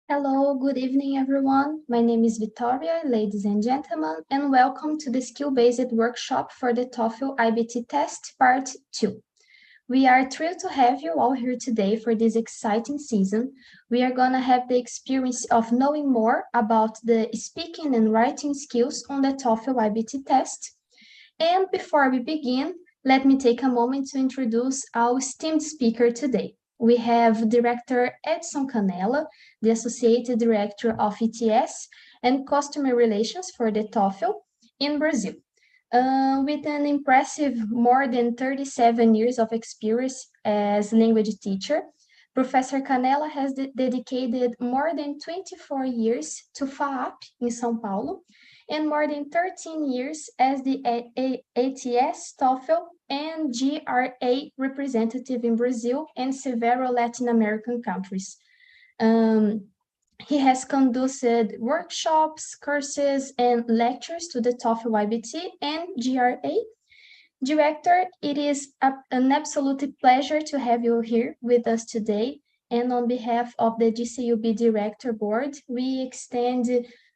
Hello, good evening, everyone. My name is Victoria, ladies and gentlemen, and welcome to the skill-based workshop for the TOEFL iBT test, part 2. We are thrilled to have you all here today for this exciting season. We are going to have the experience of knowing more about the speaking and writing skills on the TOEFL iBT test. And before we begin, let me take a moment to introduce our esteemed speaker today. We have Director Edson Canella, the Associate Director of ETS and Customer Relations for the TOEFL in Brazil. With an impressive more than 37 years of experience as language teacher, Professor Canella has dedicated more than 24 years to FAAP in São Paulo and more than 13 years as the ATS, TOEFL, and GRA representative in Brazil and several Latin American countries. He has conducted workshops, courses, and lectures to the TOEFL IBT and GRA. Director, it is an absolute pleasure to have you here with us today. And on behalf of the GCUB Director Board, we extend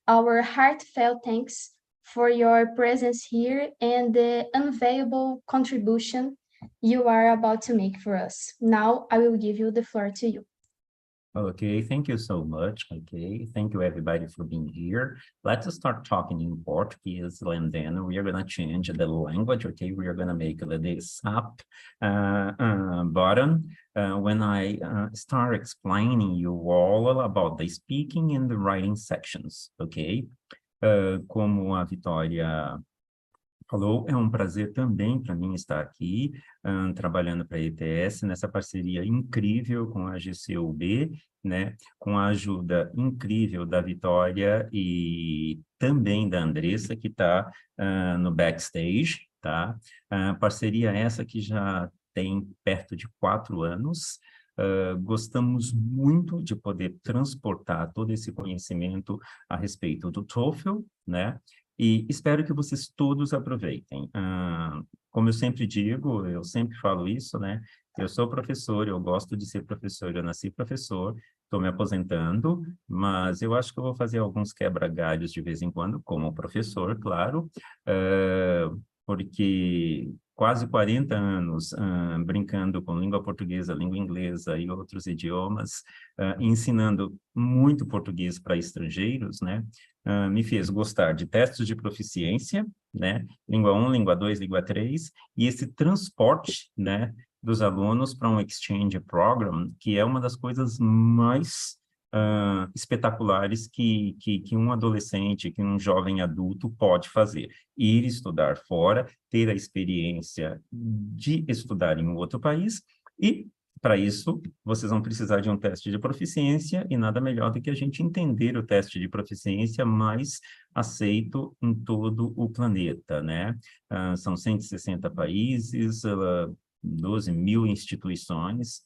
our heartfelt thanks for your presence here and the invaluable contribution you are about to make for us. Now, I will give you the floor to you. Okay, thank you so much. Okay, thank you everybody for being here. Let's start talking in Portuguese, and then we are going to change the language. Okay, we are going to make the SAP button when I start explaining you all about the speaking and the writing sections. Okay, como a Vitória falou, é um prazer também para mim estar aqui, trabalhando para a ETS, nessa parceria incrível com a GCUB, né, com a ajuda incrível da Vitória e também da Andressa, que está no backstage, tá? Parceria essa que já tem perto de 4 anos. Gostamos muito de poder transportar todo esse conhecimento a respeito do TOEFL, né? E espero que vocês todos aproveitem. Como eu sempre digo, eu sempre falo isso, né? Eu sou professor, eu gosto de ser professor, eu nasci professor, estou me aposentando, mas eu acho que eu vou fazer alguns quebra-galhos de vez em quando, como professor, claro, porque quase 40 anos brincando com língua portuguesa, língua inglesa e outros idiomas, ensinando muito português para estrangeiros, né? Me fez gostar de testes de proficiência, né? Língua 1, língua 2, língua 3, e esse transporte, né, dos alunos para um exchange program, que é uma das coisas mais espetaculares que um adolescente, que um jovem adulto pode fazer. Ir estudar fora, ter a experiência de estudar em um outro país e, para isso, vocês vão precisar de um teste de proficiência e nada melhor do que a gente entender o teste de proficiência mais aceito em todo o planeta, né? São 160 países, 12 mil instituições,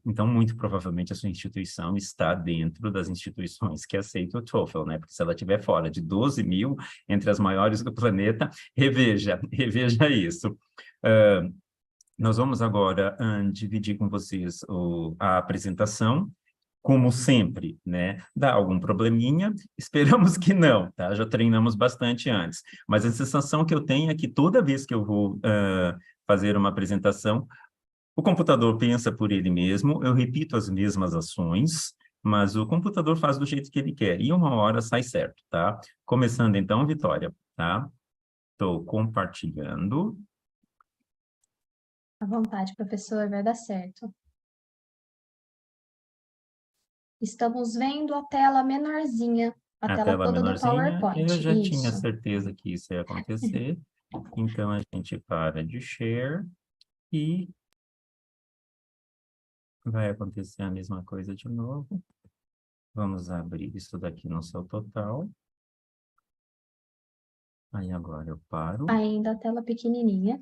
então, muito provavelmente, a sua instituição está dentro das instituições que aceitam o TOEFL, né? Porque se ela estiver fora de 12 mil, entre as maiores do planeta, reveja isso. Nós vamos agora dividir com vocês a apresentação. Como sempre, né? Dá algum probleminha? Esperamos que não, tá? Já treinamos bastante antes. Mas a sensação que eu tenho é que toda vez que eu vou fazer uma apresentação, o computador pensa por ele mesmo, eu repito as mesmas ações, mas o computador faz do jeito que ele quer, e uma hora sai certo, tá? Começando então, Vitória, tá? Estou compartilhando. À vontade, professor, vai dar certo. Estamos vendo a tela menorzinha, a tela toda menorzinha, do PowerPoint. eu já tinha Isso. certeza que isso ia acontecer, então a gente para de share e vai acontecer a mesma coisa de novo. Vamos abrir isso daqui no seu total. Aí agora eu paro. Ainda a tela pequenininha.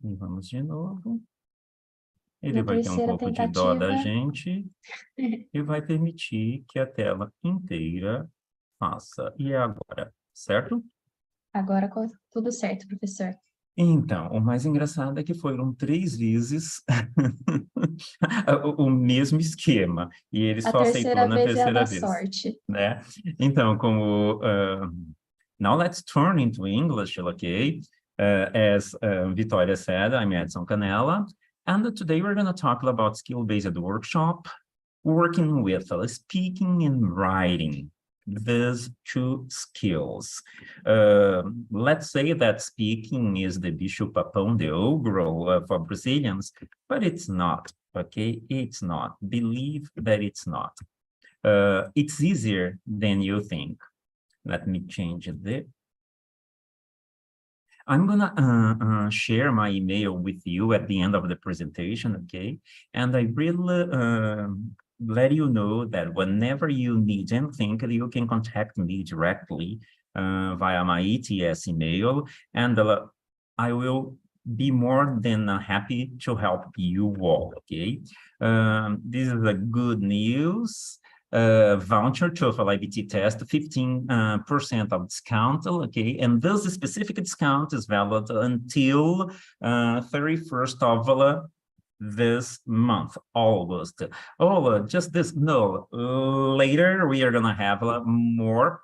E vamos de novo. Ele Na vai ter um terceira pouco de dó da tentativa. gente e vai permitir que a tela inteira faça. E é agora, certo? Agora tudo certo, professor. Então, o mais engraçado é que foram 3 vezes o mesmo esquema, e ele A só aceitou terceira na vez é a terceira da vez, sorte. né? Então, now let's turn into English, okay? As Victoria said, I'm Edson Canella, and today we're going to talk about skill-based workshop, working with speaking and writing. These 2 skills. Let's say that speaking is the bicho papão de ogro for Brazilians, but it's not, okay? It's not. Believe that it's not. It's easier than you think. Let me change the... I'm gonna share my email with you at the end of the presentation, okay? And I really let you know that whenever you need anything, you can contact me directly via my ETS email, and I will be more than happy to help you all, okay? This is a good news. Voucher TOEFL IBT test, 15% of discount, okay? And this specific discount is valid until 31st of this month, August. Oh, just this, no, later we are gonna have more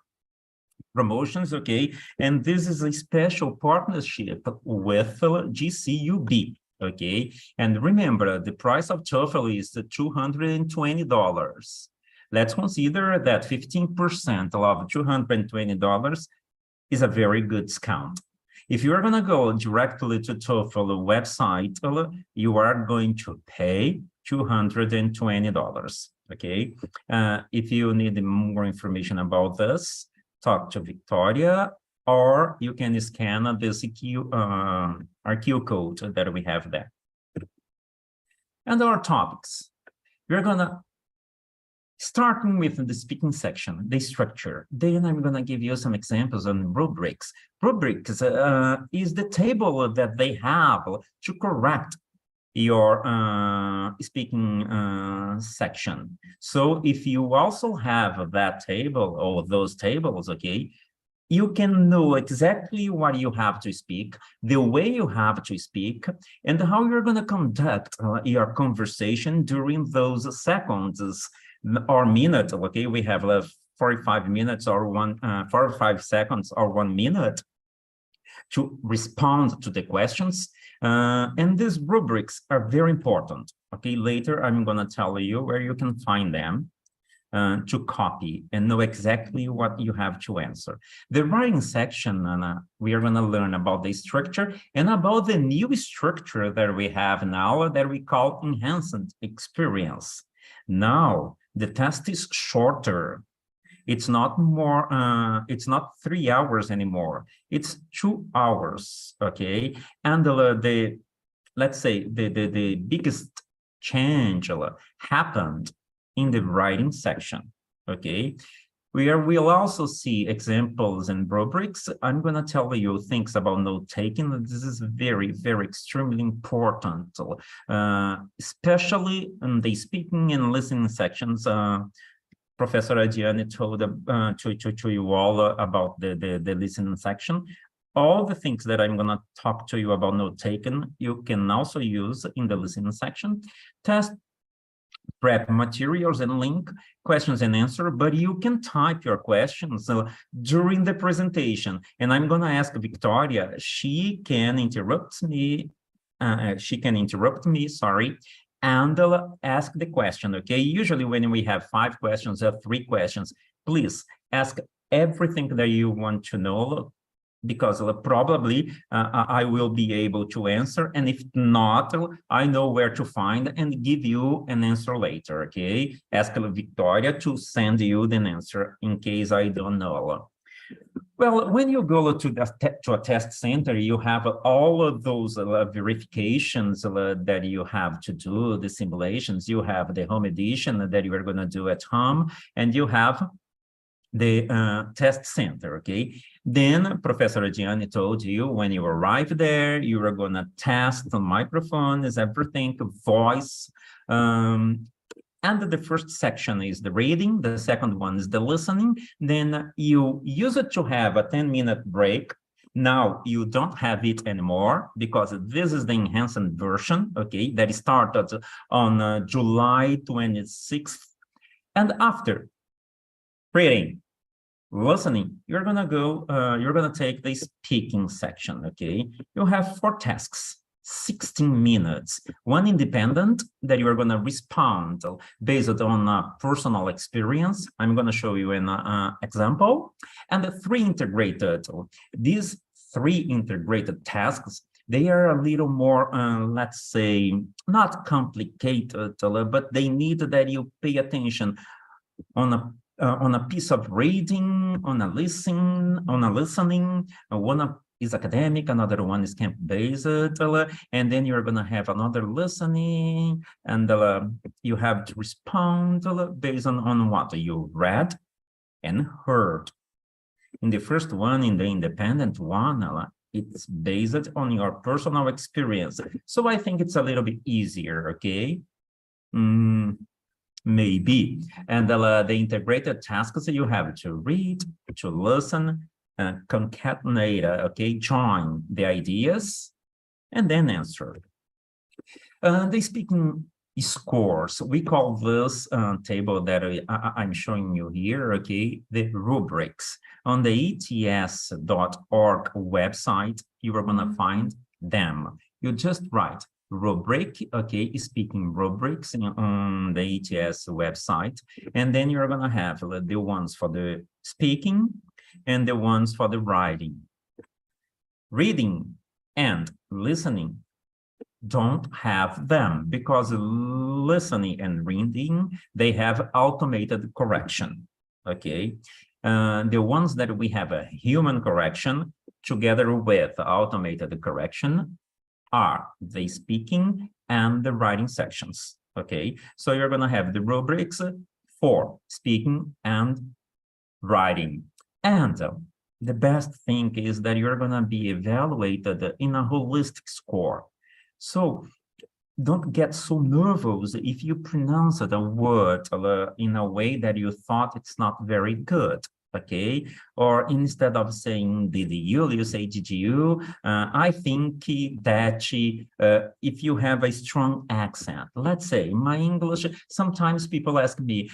promotions, okay? And this is a special partnership with GCUB, okay? And remember, the price of TOEFL is $220. Let's consider that 15% of $220 is a very good discount. If you are going to go directly to TOEFL website, you are going to pay $220, okay? If you need more information about this, talk to Victoria, or you can scan this QR code that we have there. And our topics. We're going to starting with the speaking section, the structure. Then I'm going to give you some examples on rubrics. Rubrics is the table that they have to correct your speaking section. So if you also have that table or those tables, okay, you can know exactly what you have to speak, the way you have to speak, and how you're going to conduct your conversation during those seconds or minute, okay? We have 45 minutes or 45 seconds or 1 minute to respond to the questions. And these rubrics are very important, okay? Later, I'm gonna tell you where you can find them to copy and know exactly what you have to answer. The writing section, we are gonna learn about the structure and about the new structure that we have now that we call enhanced experience. Now, the test is shorter. It's not more, it's not 3 hours anymore. It's 2 hours, okay? And let's say the biggest change happened in the writing section, okay? We'll also see examples and rubrics. I'm gonna tell you things about note-taking. This is very, very extremely important, especially in the speaking and listening sections. Professor Adiane told to you all about the listening section. All the things that I'm gonna talk to you about note-taking, you can also use in the listening section. Test prep materials and link questions and answer, but you can type your questions during the presentation. And I'm going to ask Victoria, she can interrupt me, sorry, and ask the question, okay? Usually when we have 5 questions or 3 questions, please ask everything that you want to know, because probably I will be able to answer, and if not, I know where to find and give you an answer later, okay? Ask Victoria to send you the answer in case I don't know. Well, when you go to a test center, you have all of those verifications that you have to do, the simulations. You have the home edition that you are going to do at home, and you have the test center, okay? Then Professor Gianni told you when you arrive there, you are going to test the microphone, is everything, voice. And the first section is the reading, the second one is the listening. Then you use it to have a 10-minute break. Now you don't have it anymore because this is the enhanced version, okay, that started on July 26th. And after reading, listening, you're gonna take the speaking section, okay? You have 4 tasks, 16 minutes, one independent that you're gonna respond based on personal experience. I'm gonna show you an example, and the 3 integrated. These 3 integrated tasks, they are a little more, let's say, not complicated, but they need that you pay attention on a piece of reading, on a listening, one is academic, another one is camp-based, and then you're gonna have another listening, and you have to respond based on what you read and heard. In the first one, in the independent one, it's based on your personal experience. So I think it's a little bit easier, okay? Maybe. And the integrated tasks, you have to read, to listen, concatenate, okay, join the ideas, and then answer. The speaking scores, we call this table that I'm showing you here, okay, the rubrics. On the ets.org website, you are going to find them. You just write rubric, okay, speaking rubrics on the ETS website, and then you're going to have the ones for the speaking and the ones for the writing. Reading and listening don't have them because listening and reading, they have automated correction, okay? The ones that we have a human correction together with automated correction are the speaking and the writing sections, okay? So you're gonna have the rubrics for speaking and writing. And the best thing is that you're gonna be evaluated in a holistic score. So don't get so nervous if you pronounce the word in a way that you thought it's not very good, okay? Or instead of saying did you say did you? I think that if you have a strong accent, let's say my English, sometimes people ask me,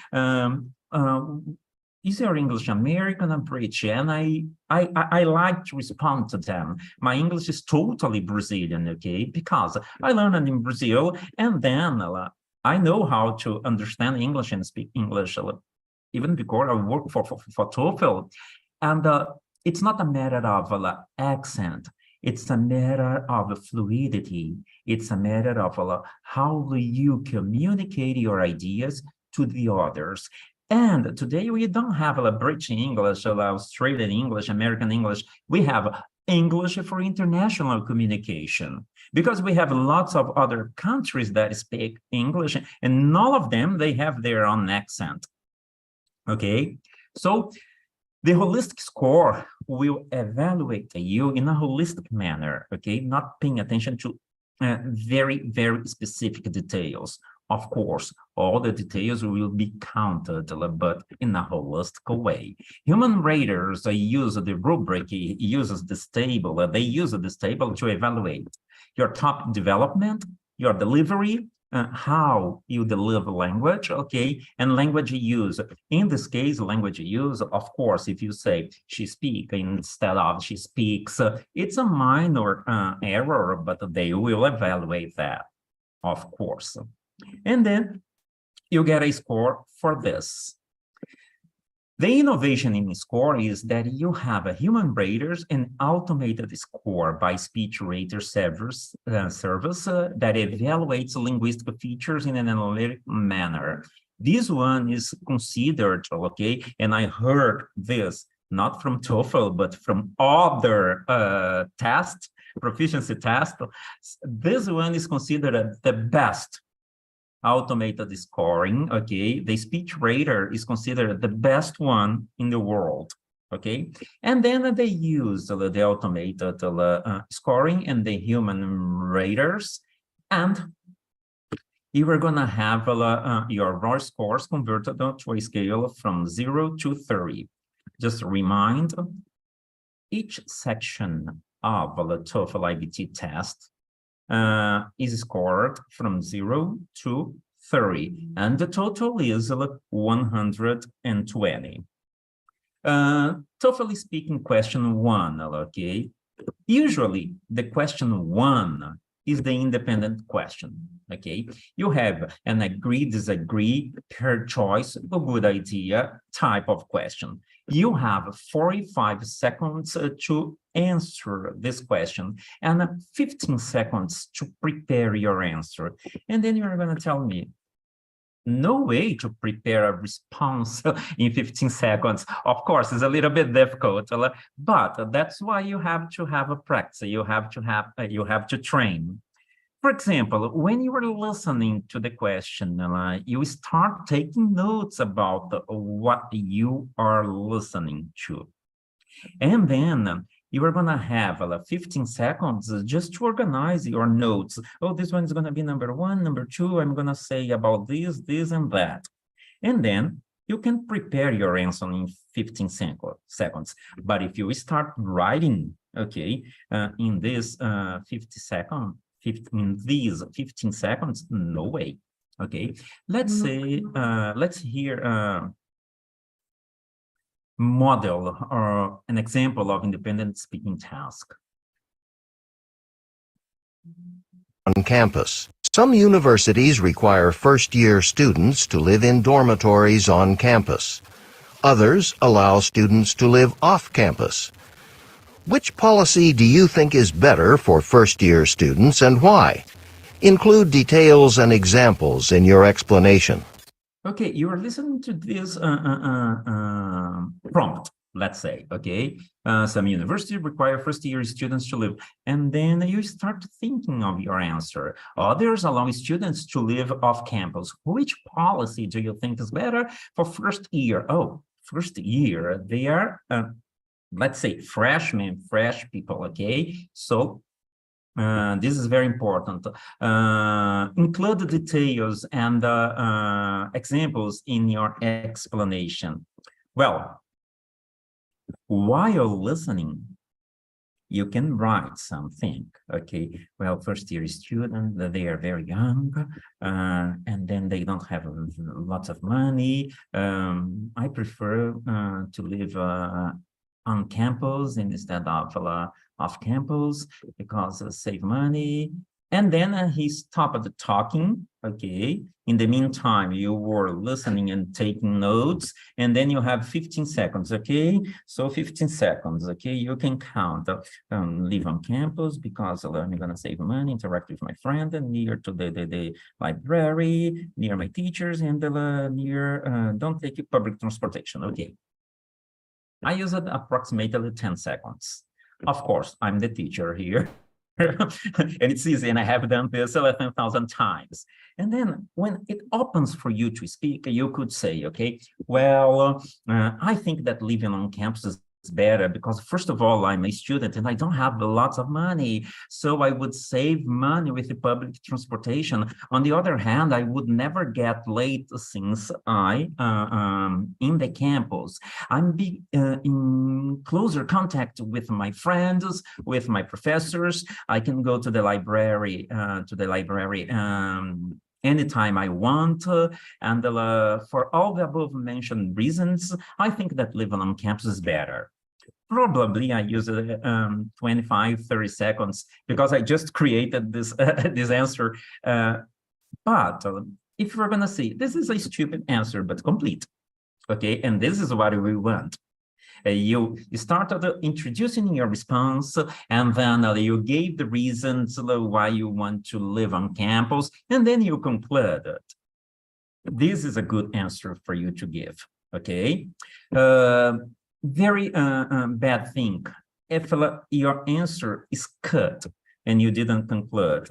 is your English American or British? And I like to respond to them. My English is totally Brazilian, okay? Because I learned in Brazil, and then I know how to understand English and speak English, even before I work for TOEFL. And it's not a matter of accent. It's a matter of fluidity. It's a matter of how you communicate your ideas to the others. And today we don't have British English, Australian English, American English. We have English for international communication because we have lots of other countries that speak English, and all of them, they have their own accent. Okay, so the holistic score will evaluate you in a holistic manner, okay, not paying attention to very, very specific details. Of course, all the details will be counted, but in a holistic way. Human raters use the rubric, uses this table, they use this table to evaluate your top development, your delivery, how you deliver language, okay, and language use. In this case, language use, of course, if you say she speaks instead of she speaks, it's a minor error, but they will evaluate that, of course. And then you get a score for this. The innovation in score is that you have a human raters and automated score by speech rater service that evaluates linguistic features in an analytic manner. This one is considered, okay, and I heard this not from TOEFL, but from other tests, proficiency tests. This one is considered the best automated scoring, okay? The speech rater is considered the best one in the world, okay? And then they use the automated scoring and the human raters, and you are gonna have your raw scores converted to a scale from 0 to 30. Just remind, each section of the TOEFL IBT test is scored from 0 to 30, and the total is 120. TOEFL speaking question 1, okay? Usually, the question 1 is the independent question, okay? You have an agree, disagree, per choice, a good idea type of question. You have 45 seconds to answer this question and 15 seconds to prepare your answer. And then you're going to tell me, no way to prepare a response in 15 seconds. Of course, it's a little bit difficult, but that's why you have to have a practice. You have to train. For example, when you are listening to the question, you start taking notes about what you are listening to. And then you are going to have 15 seconds just to organize your notes. Oh, this one is going to be number 1, number 2. I'm going to say about this, this, and that. And then you can prepare your answer in 15 seconds. But if you start writing, okay, in this 15 seconds, no way. Okay, let's say, let's hear model or an example of independent speaking task. On campus. Some universities require first-year students to live in dormitories on campus. Others allow students to live off campus. Which policy do you think is better for first-year students and why? Include details and examples in your explanation. Okay, you are listening to this prompt, let's say, okay? Some universities require first-year students to live, and then you start thinking of your answer. Others allow students to live off campus. Which policy do you think is better for first year? Oh, first year, they are, let's say, fresh people, okay? So, this is very important. Include the details and examples in your explanation. Well, while listening, you can write something, okay? Well, first-year student, they are very young, and then they don't have lots of money. I prefer to live on campus instead of off campus because save money. And then he stopped talking, okay? In the meantime, you were listening and taking notes, and then you have 15 seconds, okay? So 15 seconds, okay? You can count. Live on campus because I'm gonna save money, interact with my friend, and near to the library, near my teachers, and near, don't take public transportation, okay? I used approximately 10 seconds. Of course, I'm the teacher here. And it's easy, and I have done this 11,000 times. And then when it opens for you to speak, you could say, okay, well, I think that living on campus is better because, first of all, I'm a student and I don't have lots of money, so I would save money with the public transportation. On the other hand, I would never get late since I in the campus. I'm in closer contact with my friends, with my professors. I can go to the library anytime I want, and for all the above mentioned reasons, I think that living on campus is better. Probably I use 25, 30 seconds because I just created this this answer. But if we're gonna see, this is a stupid answer, but complete, okay? And this is what we want. You started introducing your response, and then you gave the reasons why you want to live on campus, and then you concluded. This is a good answer for you to give, okay? Very bad thing if your answer is cut and you didn't conclude.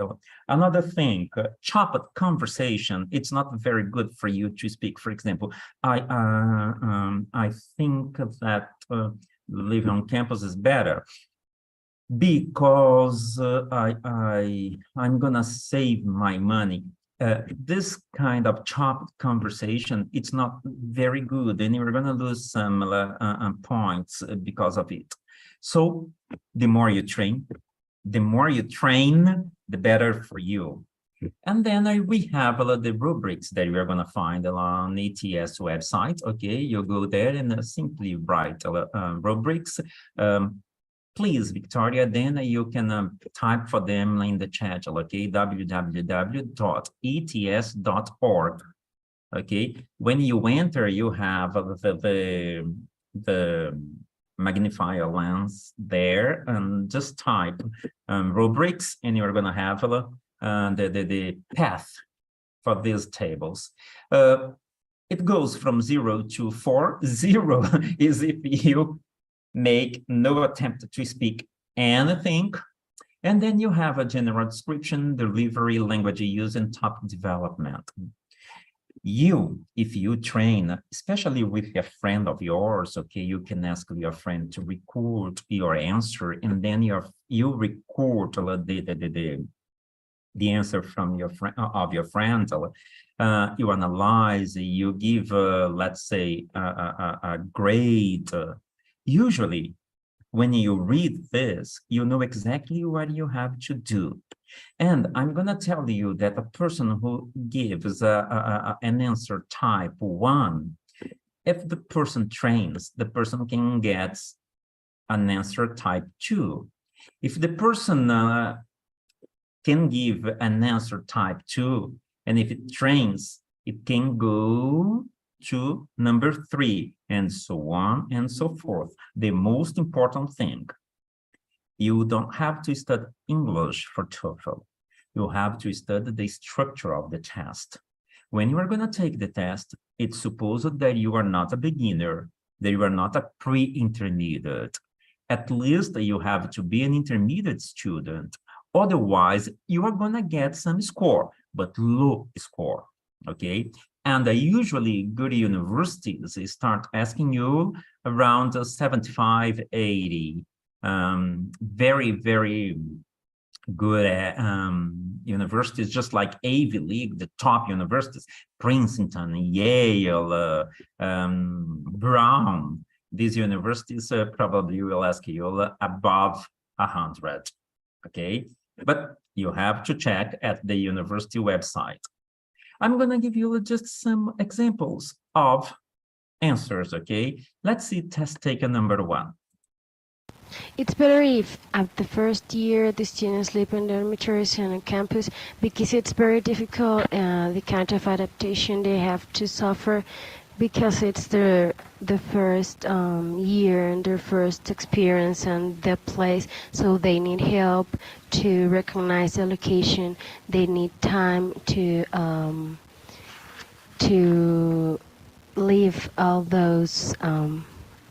Another thing, chopped conversation, it's not very good for you to speak. For example, I think that living on campus is better because I'm gonna save my money. This kind of chopped conversation, it's not very good, and you're going to lose some points because of it. So the more you train, the better for you. And then we have the rubrics that we are going to find on ATS website. Okay, you go there and simply write rubrics. Please, Victoria, then you can type for them in the chat, okay, www.ets.org. Okay, when you enter, you have the magnifier lens there, and just type rubrics, and you're going to have the path for these tables. It goes from 0 to 4. 0 is if you make no attempt to speak anything. And then you have a general description, delivery, language use, and topic development. If you train, especially with a friend of yours, okay, you can ask your friend to record your answer, and then you record the answer from your friend. You analyze, you give, let's say, a grade. Usually, when you read this, you know exactly what you have to do. And I'm going to tell you that a person who gives an answer type 1, if the person trains, the person can get an answer type 2. If the person can give an answer type 2, and if it trains, it can go to number 3, and so on and so forth. The most important thing, you don't have to study English for TOEFL. You have to study the structure of the test. When you are going to take the test, it's supposed that you are not a beginner, that you are not a pre-intermediate. At least you have to be an intermediate student. Otherwise, you are going to get some score, but low score, okay? And usually good universities start asking you around 75, 80. Very, very good universities, just like Ivy League, the top universities, Princeton, Yale, Brown. These universities probably will ask you above 100, okay? But you have to check at the university website. I'm going to give you just some examples of answers, okay? Let's see test taker number 1. It's better if at the first year the students live in dormitories on campus, because it's very difficult, the kind of adaptation they have to suffer, because it's the first year and their first experience and the place, so they need help to recognize the location. They need time to live all those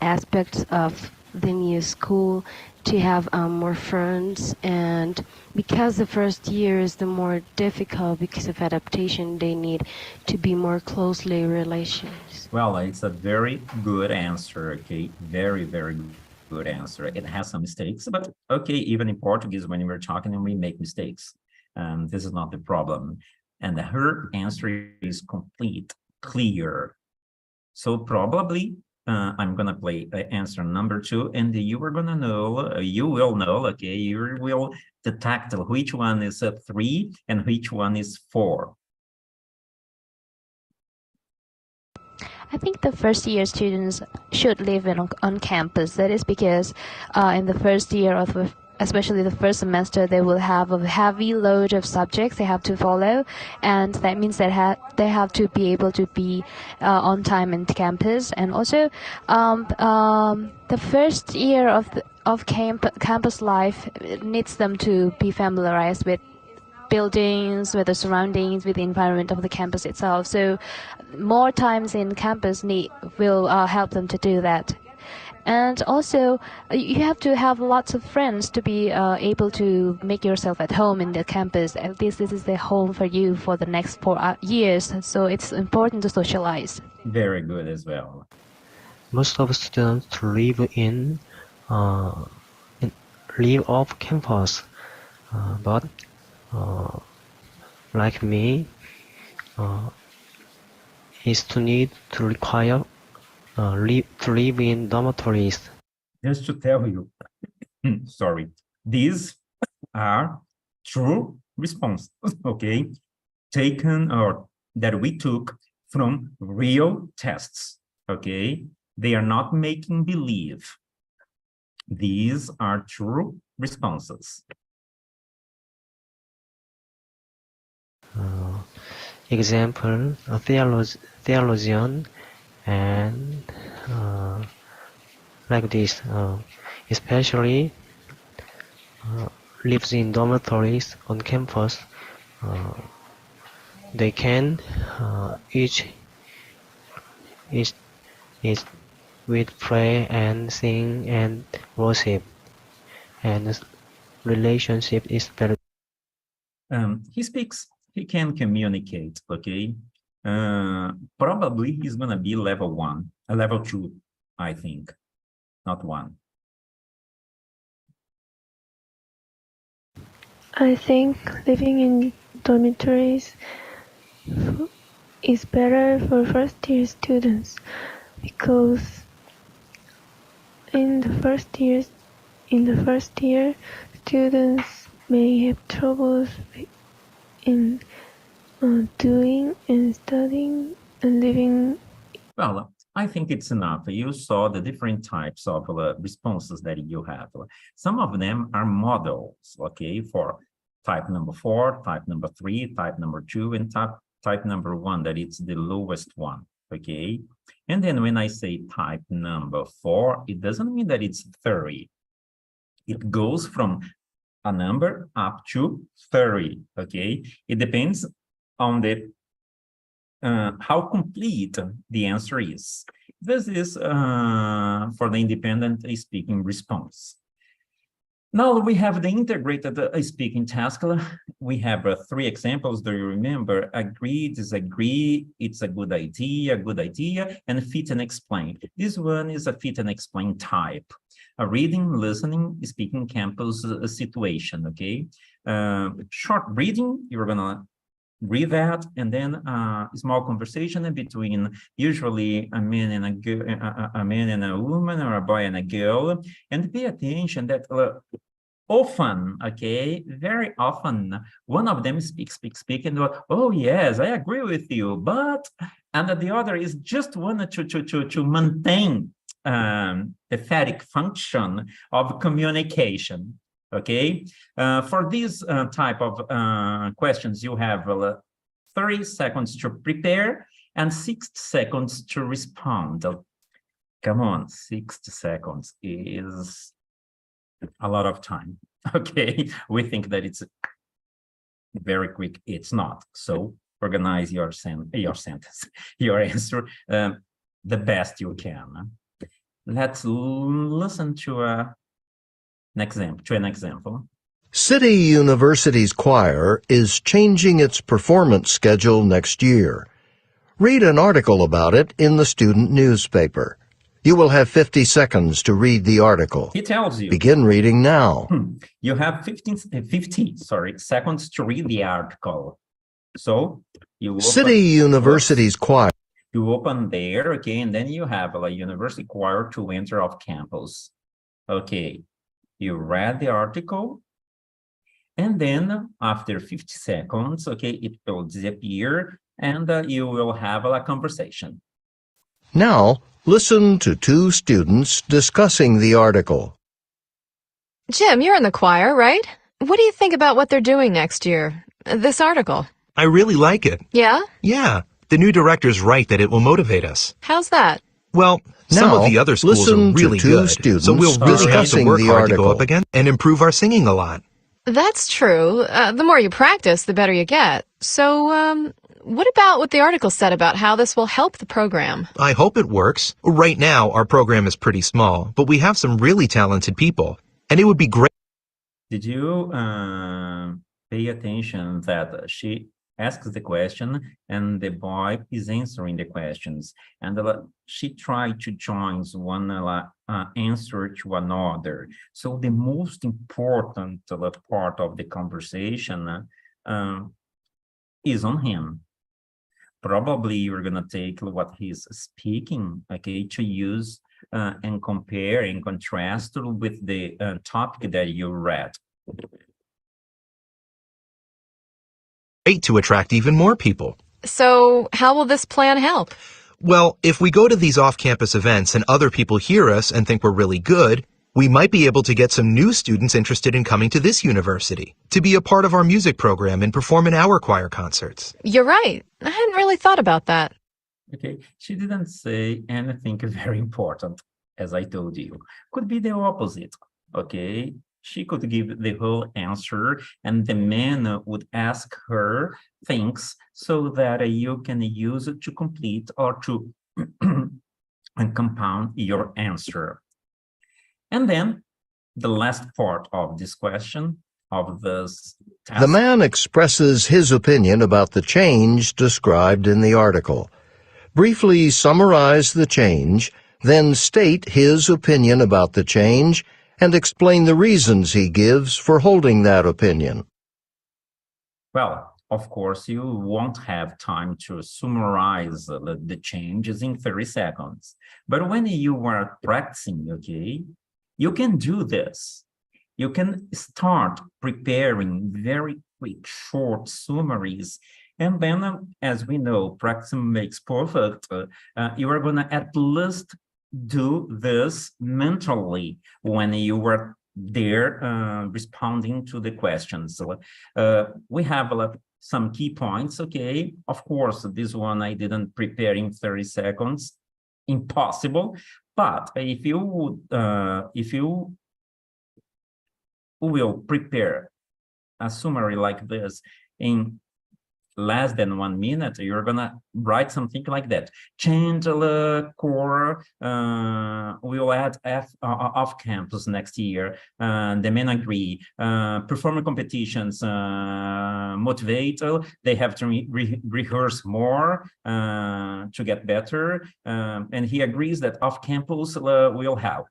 aspects of the new school, to have more friends. And because the first year is the more difficult because of adaptation, they need to be more closely relations. Well, it's a very good answer, okay? Very, very good answer. It has some mistakes, but okay, even in Portuguese, when we're talking and we make mistakes, this is not the problem. And her answer is complete, clear. So probably I'm going to play answer number 2, and you are going to know, you will know, okay, you will detect which one is 3 and which one is 4. I think the first year students should live on campus. That is because in the first year of especially the first semester, they will have a heavy load of subjects they have to follow, and that means that they have to be able to be on time in campus. And also the first year of campus life needs them to be familiarized with buildings, with the surroundings, with the environment of the campus itself. So more times in campus will help them to do that. And also, you have to have lots of friends to be able to make yourself at home in the campus. At least this is the home for you for the next 4 years. So it's important to socialize. Very good as well. Most of students live live off campus, but like me, is to need to require to live in dormitories. just to tell you, sorry, these are true responses, okay, taken or that we took from real tests, okay? They are not making believe. These are true responses. Example, a theologian and like this, especially lives in dormitories on campus. They can each with pray and sing and worship, and the relationship is very. He can communicate, okay? Probably he's gonna be level 1, level 2, I think, not 1. I think living in dormitories is better for first-year students because in the first year, students may have troubles in doing and studying and living. Well, I think it's enough. You saw the different types of responses that you have. Some of them are models, okay, for type number 4, type number 3, type number 2, and type number 1, that it's the lowest one, okay? And then when I say type number 4, it doesn't mean that it's 30. It goes from a number up to 30, okay? It depends on the how complete the answer is. This is for the independent speaking response. Now we have the integrated speaking task. We have 3 examples. Do you remember? Agree, disagree, it's a good idea, and fit and explain. This one is a fit and explain type. A reading, listening, speaking campus situation, okay? Short reading, you're gonna read that, and then a small conversation between usually a man and a girl, a man and a woman, or a boy and a girl, and pay attention that often, okay, very often, one of them speaks, and oh yes, I agree with you, but, and the other is just wanted to maintain pathetic function of communication. Okay, for these type of questions, you have 30 seconds to prepare and 60 seconds to respond. Come on, 60 seconds is a lot of time. Okay, we think that it's very quick. It's not. So organize your sentence, your answer, the best you can. Let's listen to an example. City University's choir is changing its performance schedule next year. Read an article about it in the student newspaper. You will have 50 seconds to read the article. He tells you. Begin reading now. You have 50 seconds to read the article. So you open, City University's choir. You open there, okay, and then you have a university choir to enter off campus. Okay, you read the article, and then after 50 seconds, okay, it will disappear, and you will have a conversation. Now, listen to 2 students discussing the article. Jim, you're in the choir, right? What do you think about what they're doing next year? This article. I really like it. Yeah? Yeah. The new director's right that it will motivate us. How's that? Well, some Now, of the other schools are listen to really 2 good, students so we'll really have to discussing work the hard to go article. up again and improve our singing a lot. That's true. The more you practice, the better you get. So, what about what the article said about how this will help the program? I hope it works. Right now, our program is pretty small, but we have some really talented people, and it would be great. Did you pay attention that she asks the question and the boy is answering the questions, and she tried to join one answer to another? So the most important part of the conversation is on him. Probably you're gonna take what he's speaking, okay, to use and compare and contrast with the topic that you read. Great to attract even more people. So how will this plan help? Well, if we go to these off-campus events and other people hear us and think we're really good, we might be able to get some new students interested in coming to this university to be a part of our music program and perform in our choir concerts. You're right. I hadn't really thought about that. Okay, she didn't say anything very important, as I told you. Could be the opposite, okay? She could give the whole answer, and the man would ask her things so that you can use it to complete or to compound your answer. And then the last part of this question, of this task. The man expresses his opinion about the change described in the article. Briefly summarize the change, then state his opinion about the change and explain the reasons he gives for holding that opinion. Well, of course, you won't have time to summarize the changes in 30 seconds. But when you are practicing, okay, you can do this. You can start preparing very quick, short summaries. And then, as we know, practice makes perfect. You are going to at least do this mentally when you are there responding to the questions. So we have some key points, okay? Of course, this one I didn't prepare in 30 seconds. Impossible. But if you will prepare a summary like this in less than 1 minute, you're gonna write something like that. Chandler Core will add off campus next year. The men agree. Performer competitions motivate. They have to rehearse more to get better. And he agrees that off campus will help.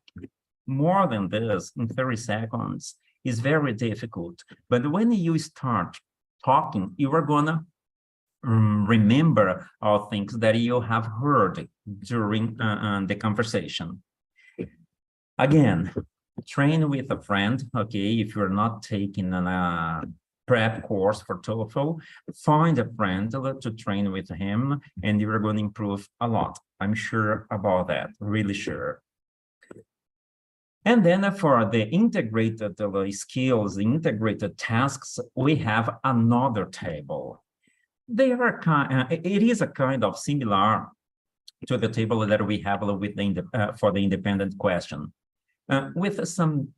More than this, in 30 seconds, is very difficult. But when you start talking, you are gonna remember all things that you have heard during the conversation. Again, train with a friend, okay? If you're not taking a prep course for TOEFL, find a friend to train with him, and you're going to improve a lot. I'm sure about that, really sure. And then for the integrated skills, the integrated tasks, we have another table. They are it is a kind of similar to the table that we have with for the independent question, with some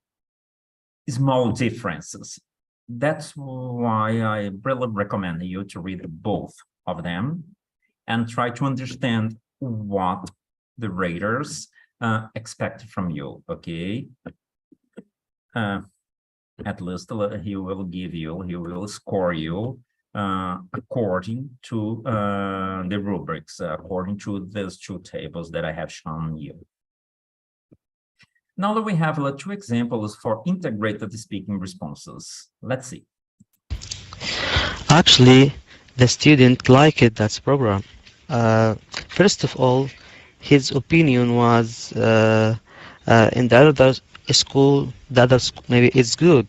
small differences. That's why I really recommend you to read both of them and try to understand what the raters expect from you, okay? At least he will score you according to the rubrics, according to these two tables that I have shown you. Now that we have two examples for integrated speaking responses. Let's see. Actually, the student liked that program. First of all, his opinion was in the other school, maybe it's good,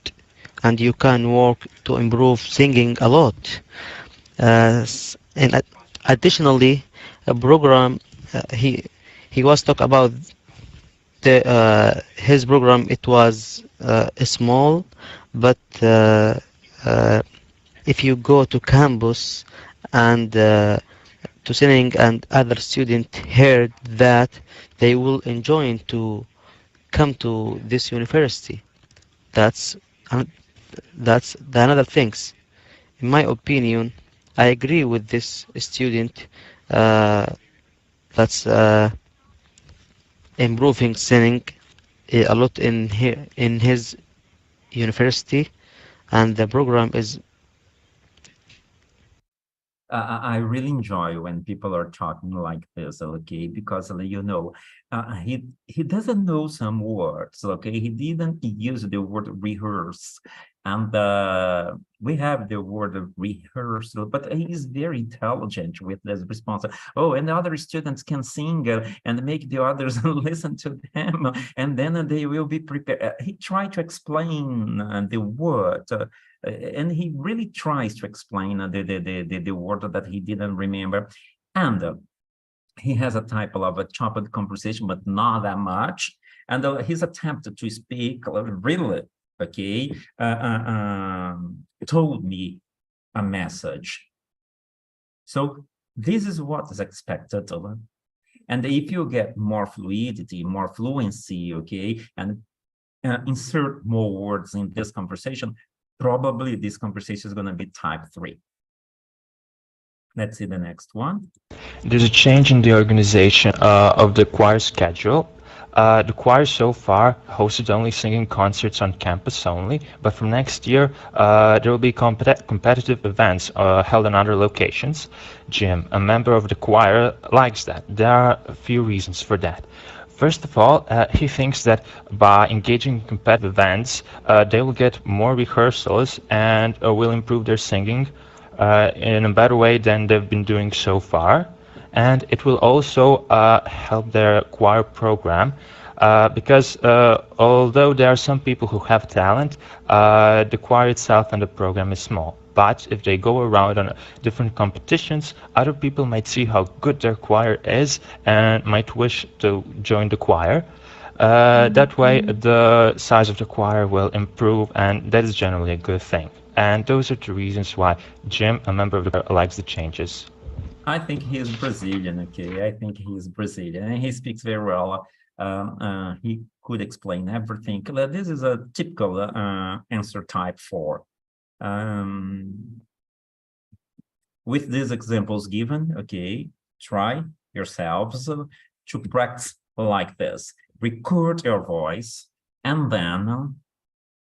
and you can work to improve singing a lot. And additionally, a program he was talk about his program. It was small, but if you go to campus and to singing and other students heard that, they will enjoy to come to this university. That's the another things. In my opinion, I agree with this student. That's improving singing a lot in his university, and the program is. I really enjoy when people are talking like this, okay? Because you know, he doesn't know some words, okay? He didn't use the word rehearse, And we have the word of rehearsal, but he is very intelligent with this response. Oh, and the other students can sing and make the others listen to them, and then they will be prepared. He tried to explain the word, and he really tries to explain the word that he didn't remember. And he has a type of a chopped conversation, but not that much. And his attempt to speak really, okay, told me a message. So this is what is expected. And if you get more fluidity, more fluency, okay, and insert more words in this conversation, probably this conversation is going to be type 3. Let's see the next one. There's a change in the organization of the choir schedule. The choir so far hosted only singing concerts on campus only, but from next year there will be competitive events held in other locations. Jim, a member of the choir, likes that. There are a few reasons for that. First of all, he thinks that by engaging in competitive events, they will get more rehearsals and will improve their singing in a better way than they've been doing so far. And it will also help their choir program because although there are some people who have talent, the choir itself and the program is small. But if they go around on different competitions, other people might see how good their choir is and might wish to join the choir. That way, the size of the choir will improve, and that is generally a good thing. And those are the reasons why Jim, a member of the choir, likes the changes. I think he is Brazilian, okay? I think he is Brazilian, and he speaks very well. He could explain everything. This is a typical answer type 4. With these examples given, okay, try yourselves to practice like this. Record your voice and then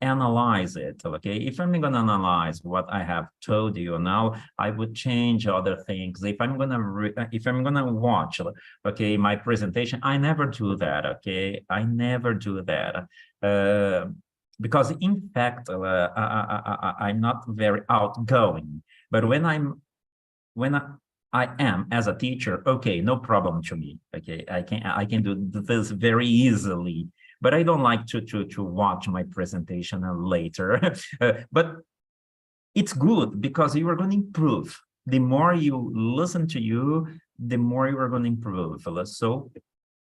analyze it, okay? If I'm going to analyze what I have told you now, I would change other things. If I'm going to watch, okay, my presentation, I never do that, okay? I never do that. Because in fact, I'm not very outgoing. But when I am as a teacher, okay, no problem to me. Okay, I can do this very easily. But I don't like to watch my presentation later. But it's good because you are going to improve. The more you listen to you, the more you are going to improve. So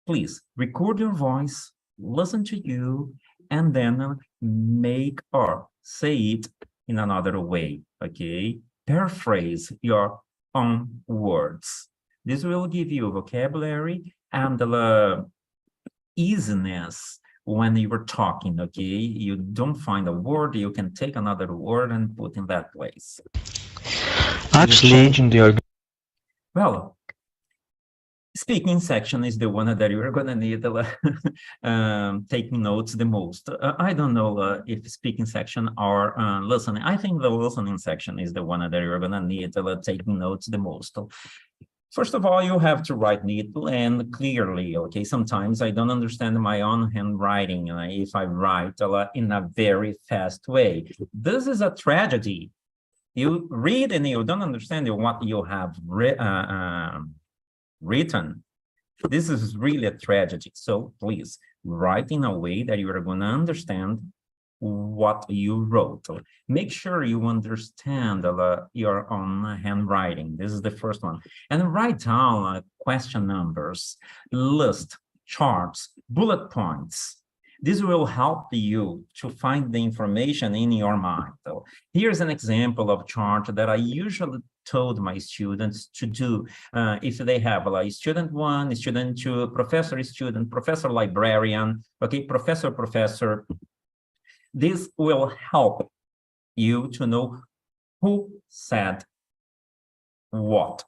please record your voice, listen to you, and then make or say it in another way, okay? Paraphrase your own words. This will give you vocabulary and easiness when you were talking, okay? You don't find a word, you can take another word and put in that place. Actually, well, speaking section is the one that you're going to need taking notes the most. I don't know if speaking section or listening. I think the listening section is the one that you're going to need taking notes the most. First of all, you have to write neatly and clearly, okay? Sometimes I don't understand my own handwriting if I write in a very fast way. This is a tragedy. You read and you don't understand what you have written. This is really a tragedy. So please write in a way that you are going to understand what you wrote. Make sure you understand your own handwriting. This is the first one. And write down question numbers, list, charts, bullet points. This will help you to find the information in your mind. So here's an example of chart that I usually told my students to do if they have student 1, student 2, professor, student, professor, librarian, okay, professor. This will help you to know who said what.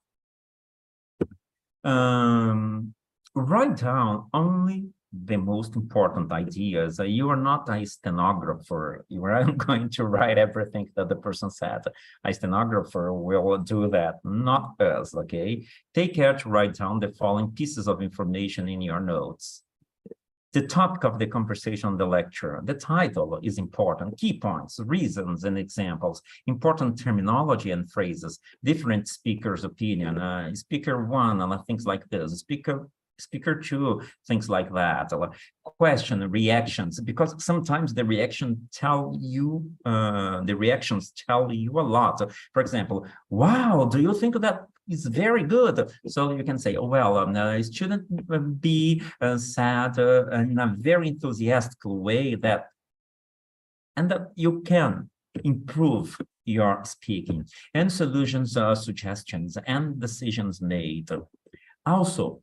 Write down only the most important ideas. You are not a stenographer. You aren't going to write everything that the person said. A stenographer will do that, not us, okay? Take care to write down the following pieces of information in your notes. The topic of the conversation, the lecture, the title is important, key points, reasons and examples, important terminology and phrases, different speakers' opinion, speaker one, and things like this, speaker two, things like that, question, reactions, because sometimes the reactions tell you a lot. For example, wow, do you think that is very good? So you can say, oh, well, it shouldn't be said in a very enthusiastic way and that you can improve your speaking, and solutions, suggestions, and decisions made. Also,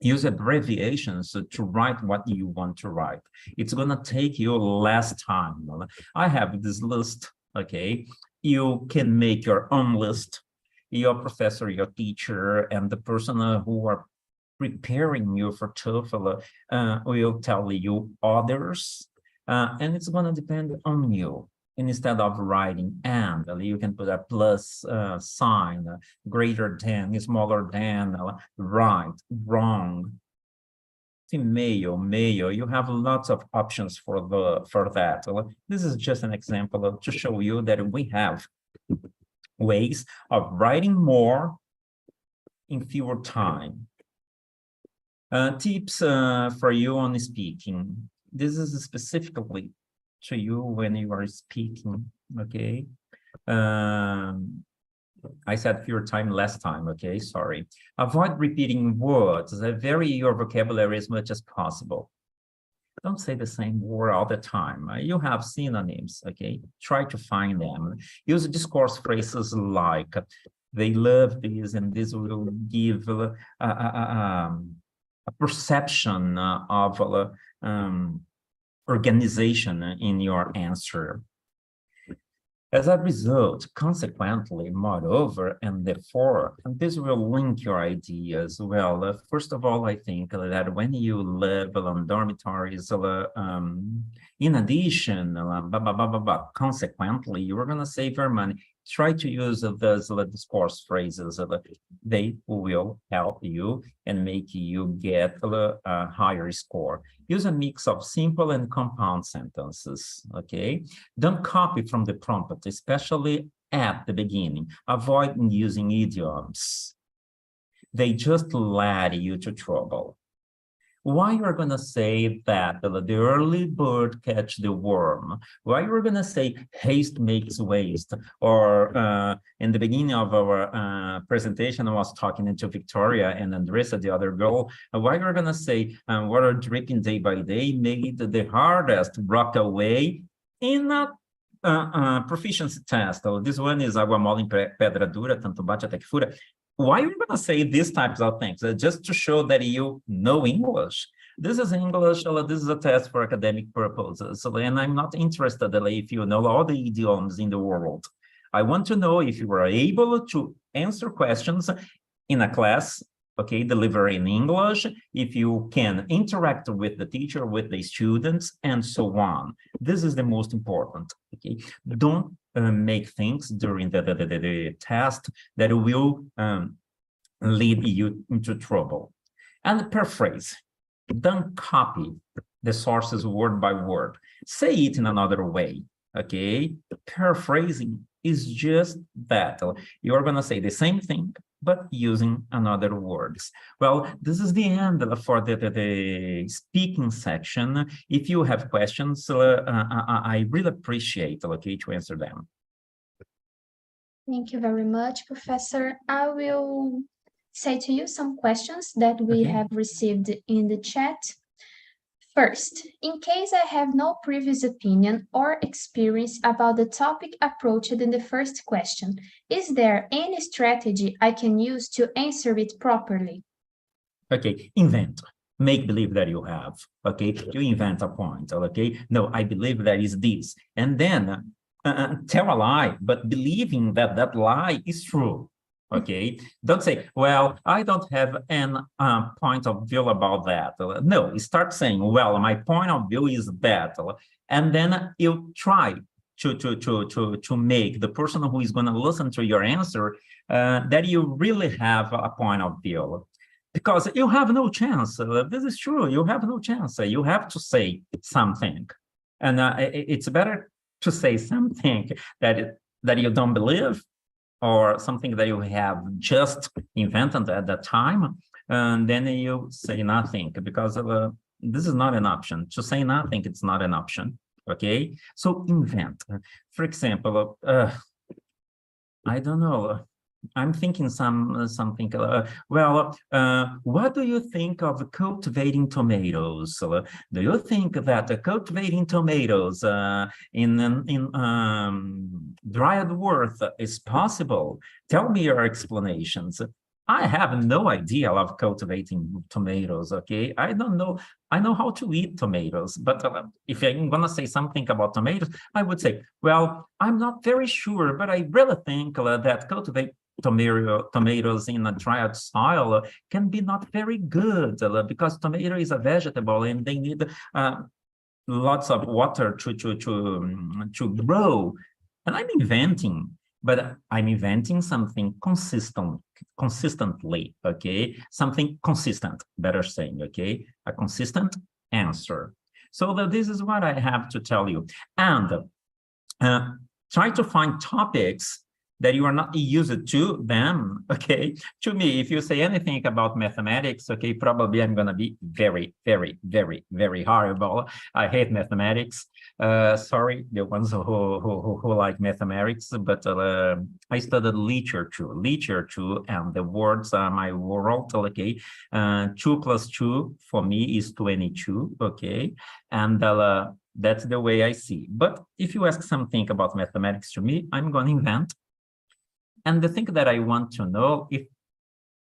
use abbreviations to write what you want to write. It's going to take you less time. I have this list, okay? You can make your own list. Your professor, your teacher, and the person who are preparing you for TOEFL will tell you others, and it's going to depend on you. And instead of writing and, you can put a plus sign, greater than, smaller than, right, wrong, male, you have lots of options for that. This is just an example to show you that we have ways of writing more in fewer time. Tips for you on speaking. This is specifically to you when you are speaking, okay? I said fewer time, less time, okay? Sorry. Avoid repeating words. Vary your vocabulary as much as possible. Don't say the same word all the time. You have synonyms, okay? Try to find them. Use discourse phrases like, they love this, and this will give a perception of organization in your answer. As a result, consequently, moreover, and therefore, this will link your ideas. Well, first of all, I think that when you live on dormitories, in addition, consequently, you're going to save your money. Try to use those discourse phrases. They will help you and make you get a higher score. Use a mix of simple and compound sentences, okay? Don't copy from the prompt, especially at the beginning. Avoid using idioms. They just lead you to trouble. Why you're going to say that the early bird catch the worm? Why you're going to say haste makes waste? Or in the beginning of our presentation, I was talking to Victoria and Andressa, the other girl. Why you're going to say water dripping day by day made the hardest rock away in a proficiency test. So this one is água mole em pedra dura, tanto bate até que fura. Why are you going to say these types of things? Just to show that you know English. This is English, this is a test for academic purposes. And I'm not interested if you know all the idioms in the world. I want to know if you are able to answer questions in a class, okay, deliver in English, if you can interact with the teacher, with the students, and so on. This is the most important, okay? Don't make things during the test that will lead you into trouble. And paraphrase. Don't copy the sources word by word. Say it in another way, okay? Paraphrasing is just that. You're going to say the same thing, but using another words. Well, this is the end for the speaking section. If you have questions, I really appreciate, okay, to answer them. Thank you very much, Professor. I will say to you some questions that we have received in the chat. First, in case I have no previous opinion or experience about the topic approached in the first question, is there any strategy I can use to answer it properly? Okay, invent. Make believe that you have, okay? You invent a point, okay? No, I believe there is this. And then tell a lie, but believing that that lie is true. Okay, don't say, well, I don't have an point of view about that. No, start saying, well, my point of view is that. And then you try to make the person who is going to listen to your answer that you really have a point of view. because you have no chance. This is true. You have no chance. You have to say something, and it's better to say something that you don't believe, or something that you have just invented at that time, and then you say nothing, because this is not an option. To say nothing, it's not an option. Okay, so invent. For example, I don't know. I'm thinking something. What do you think of cultivating tomatoes? Do you think that cultivating tomatoes in dried earth is possible? Tell me your explanations. I have no idea of cultivating tomatoes. Okay, I don't know. I know how to eat tomatoes, but if I'm gonna say something about tomatoes, I would say, well, I'm not very sure, but I really think that cultivate tomatoes in a dried soil can be not very good, because tomato is a vegetable and they need lots of water to grow. And I'm inventing, but I'm inventing something consistently, okay? Something consistent, better saying, okay? A consistent answer. So this is what I have to tell you. And try to find topics that you are not used to them, okay? To me, if you say anything about mathematics, okay, probably I'm gonna be very, very, very, very horrible. I hate mathematics. Sorry, the ones who like mathematics, but I studied literature, and the words are my world, okay? 2 plus 2 for me is 22, okay? And that's the way I see. But if you ask something about mathematics to me, I'm gonna invent. And the thing that I want to know, if,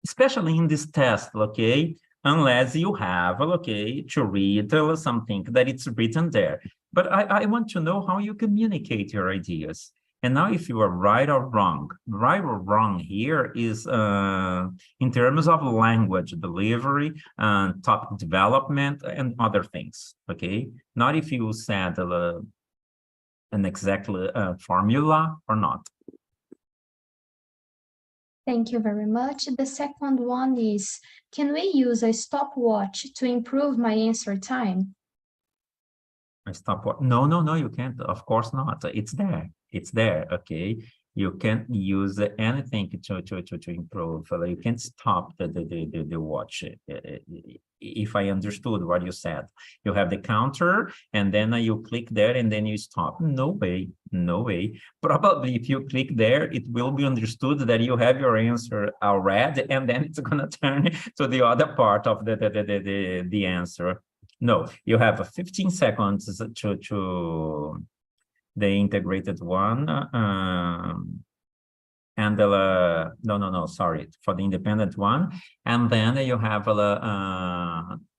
especially in this test, okay, unless you have, okay, to read something that it's written there. But I want to know how you communicate your ideas. And now if you are right or wrong here is in terms of language delivery, topic development, and other things, okay? Not if you said an exact formula or not. Thank you very much. The second one is, can we use a stopwatch to improve my answer time? A stopwatch? No, you can't. Of course not. It's there, okay? You can't use anything to improve. You can't stop the watch. If I understood what you said, you have the counter and then you click there and then you stop. No way. Probably if you click there, it will be understood that you have your answer already, and then it's gonna turn to the other part of the answer. No, you have 15 seconds to the integrated one, and no, sorry, for the independent one, and then you have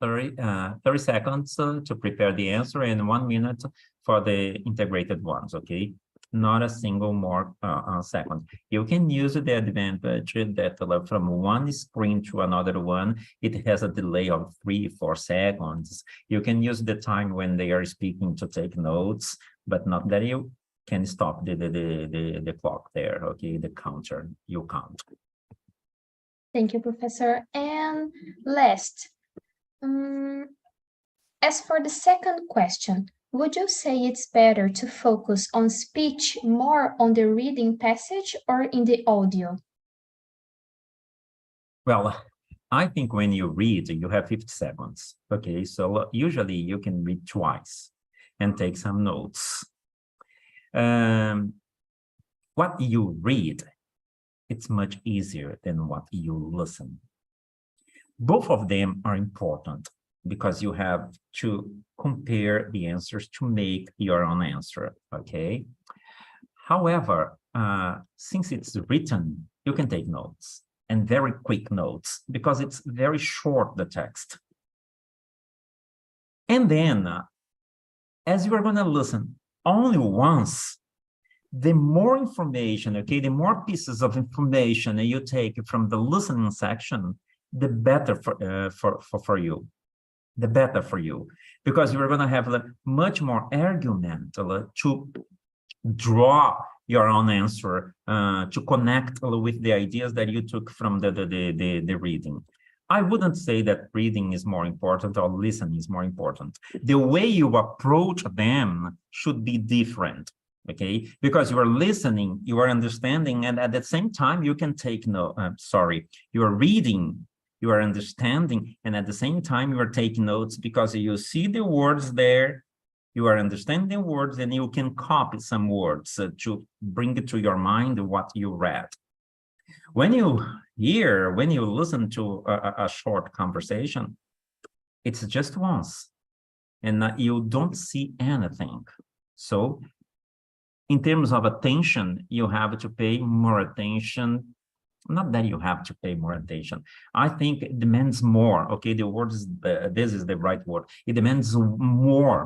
30 seconds to prepare the answer, and 1 minute for the integrated ones, okay? Not a single more second. You can use the advantage that from one screen to another one, it has a delay of 3-4 seconds. You can use the time when they are speaking to take notes, but not that you can stop the clock there, okay? The counter, you count. Thank you, Professor. And last, as for the second question, would you say it's better to focus on speech more on the reading passage or in the audio? Well, I think when you read, you have 50 seconds. Okay, so usually you can read twice and take some notes. What you read, it's much easier than what you listen. Both of them are important, because you have to compare the answers to make your own answer, okay? However, since it's written, you can take notes, and very quick notes, because it's very short, the text. And then, as you are gonna listen only once, the more information, okay, the more pieces of information you take from the listening section, the better for you. The better for you, because you're going to have much more argument to draw your own answer, to connect with the ideas that you took from the reading. I wouldn't say that reading is more important or listening is more important. The way you approach them should be different, okay? Because you are listening, you are understanding, and at the same time, you can take note. You are reading, you are understanding, and at the same time, you are taking notes because you see the words there, you are understanding words, and you can copy some words to bring it to your mind what you read. When you listen to a short conversation, it's just once, and you don't see anything. So in terms of attention, you have to pay more attention. Not that you have to pay more attention. I think it demands more, okay? The word is, this is the right word. It demands more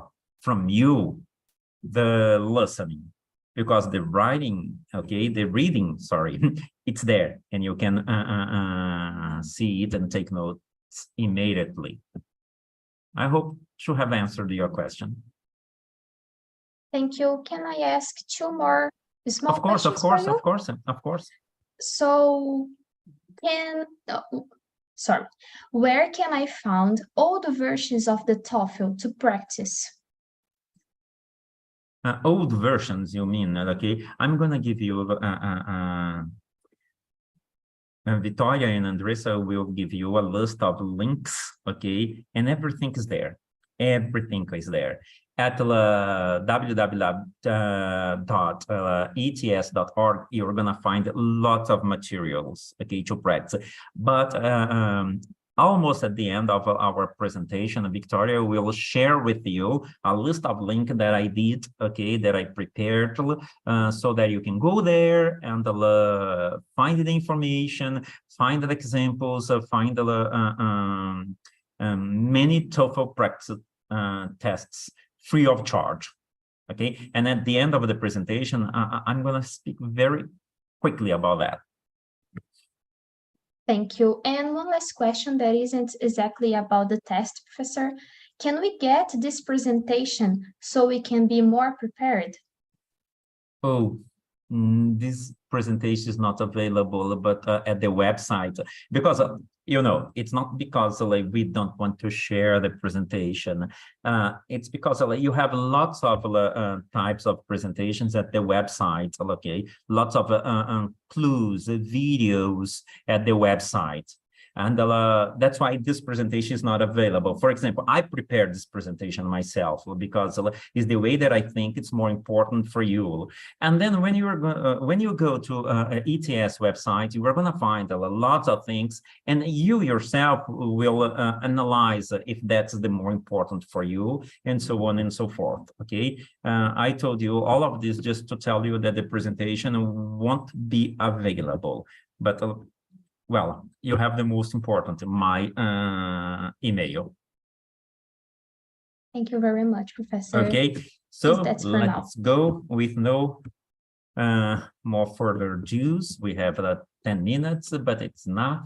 from you, the listening. Because the writing, okay, the reading, sorry, it's there, and you can see it and take notes immediately. I hope to have answered your question. Thank you. Can I ask two more small questions? Of course. So, where can I find all the versions of the TOEFL to practice? Old versions, you mean? Okay, I'm gonna give you Victoria and Andressa will give you a list of links, okay, and everything is there. Everything is there at www.ets.org. You're gonna find lots of materials, okay, to practice. But almost at the end of our presentation, Victoria will share with you a list of links that I did, okay, that I prepared, so that you can go there and find the information, find the examples, find many TOEFL practice tests free of charge, okay? And at the end of the presentation, I'm gonna speak very quickly about that. Thank you. And one last question that isn't exactly about the test, Professor. Can we get this presentation so we can be more prepared? Oh, this presentation is not available, but at the website, because you know, it's not because we don't want to share the presentation. It's because you have lots of types of presentations at the website, okay? Lots of clues, videos at the website. And that's why this presentation is not available. For example, I prepared this presentation myself because it's the way that I think it's more important for you. And then when you go to ETS website, you are going to find lots of things, and you yourself will analyze if that's the more important for you, and so on and so forth. Okay, I told you all of this just to tell you that the presentation won't be available, but well, you have the most important, my email. Thank you very much, Professor. Okay, so let's go with no more further ado. We have 10 minutes, but it's not.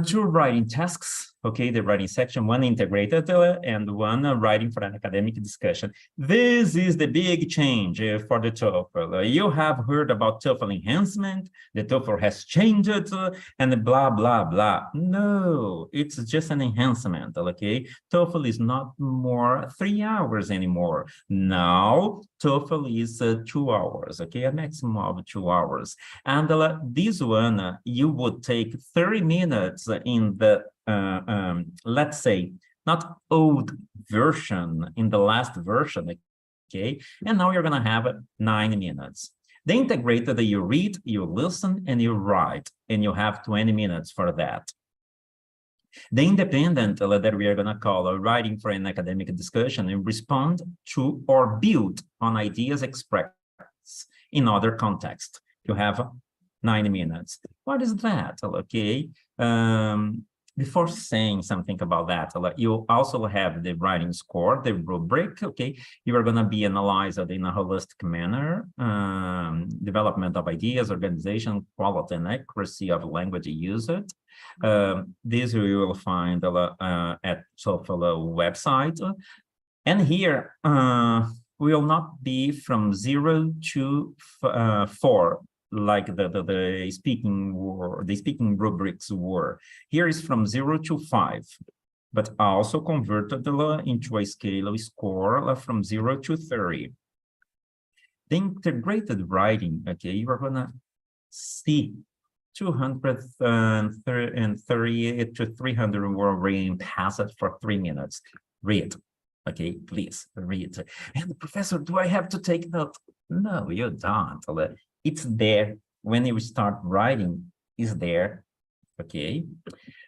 Two writing tasks, okay, the writing section, one integrated and one writing for an academic discussion. This is the big change for the TOEFL. You have heard about TOEFL enhancement, the TOEFL has changed and blah, blah, blah. No, it's just an enhancement, okay? TOEFL is not more 3 hours anymore. Now, TOEFL is 2 hours, okay, a maximum of 2 hours. And this one, you would take 30 minutes in the, let's say, not old version, in the last version, okay? And now you're gonna have 9 minutes. The integrated, you read, you listen, and you write, and you have 20 minutes for that. The independent that we are going to call writing for an academic discussion and respond to or build on ideas expressed in other contexts. You have 9 minutes. What is that? Okay. Before saying something about that, you also have the writing score, the rubric, okay? You are going to be analyzed in a holistic manner, development of ideas, organization, quality, and accuracy of language used. This you will find at TOEFL website. And here, will not be from 0 to 4. like the speaking rubrics were. Here is from 0 to 5, but also converted into a scale score from 0 to 30. The integrated writing, okay, you are gonna see 230 to 300 word reading passage for 3 minutes. Read, okay, please read. And professor, do I have to take note? No, you don't. It's there. When you start writing, it's there, okay?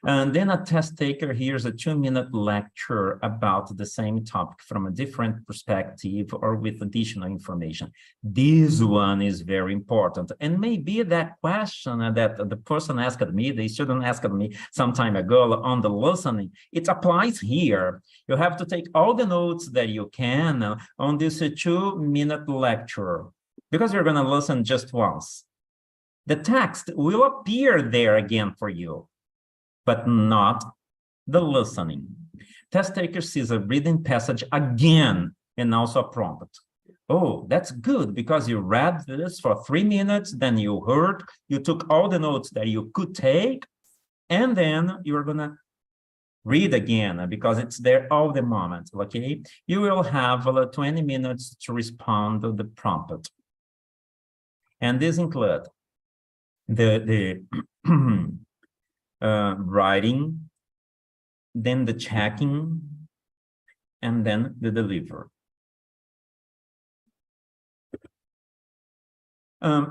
And then a test taker, here's a 2-minute lecture about the same topic from a different perspective or with additional information. This one is very important. And maybe that question that the person asked me, the student asked me some time ago on the listening, it applies here. You have to take all the notes that you can on this 2-minute lecture, because you're gonna listen just once. The text will appear there again for you, but not the listening. Test taker sees a reading passage again and also a prompt. Oh, that's good, because you read this for 3 minutes, then you heard, you took all the notes that you could take, and then you're gonna read again, because it's there all the moment, okay? You will have 20 minutes to respond to the prompt. And this includes the writing, then the checking, and then the delivery.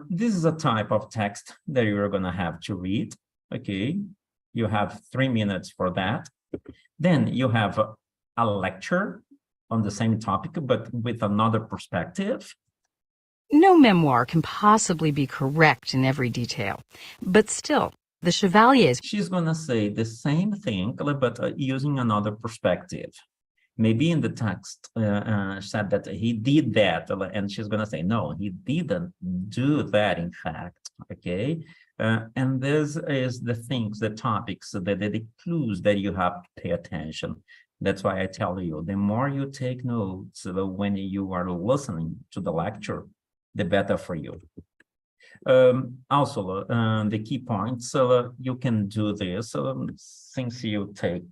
This is a type of text that you're going to have to read, okay? You have 3 minutes for that. Then you have a lecture on the same topic, but with another perspective. No memoir can possibly be correct in every detail, but still, the Chevaliers... She's going to say the same thing, but using another perspective. Maybe in the text said that he did that, and she's going to say, no, he didn't do that, in fact, okay? And this is the things, the topics, the clues that you have to pay attention. That's why I tell you, the more you take notes when you are listening to the lecture, the better for you. Also, the key points, you can do this since you take